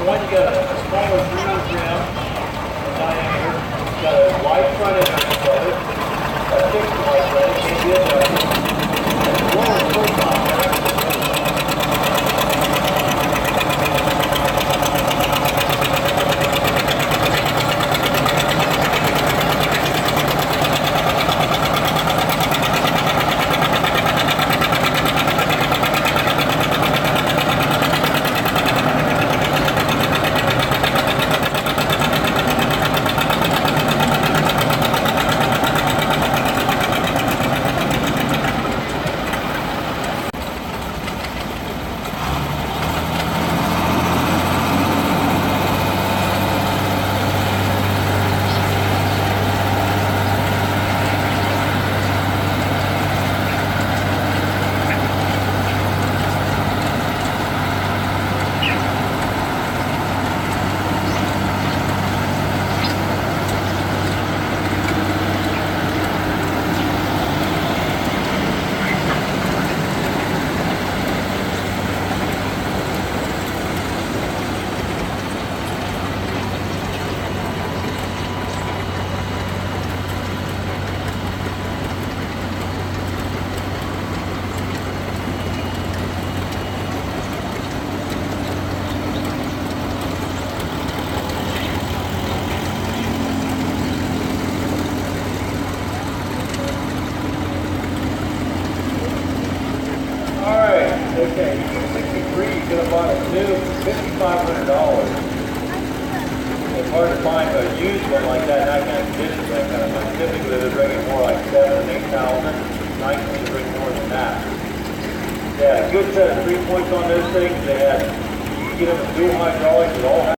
one, you got a smaller 3-inch rim in diameter. It's got a wide front end on it. A fixed wide front end, can't be adjusted. And the lower full top rack. Okay, 63, you could have bought a new for $5,500. It's hard to find a used one like that in that kind of condition, that kind of thing. Typically they're bringing more like 7,000 and 8,000. Nice ones to bring more than that. They had a good set of 3 points on those things. They had, you can get them with dual hydraulics, it all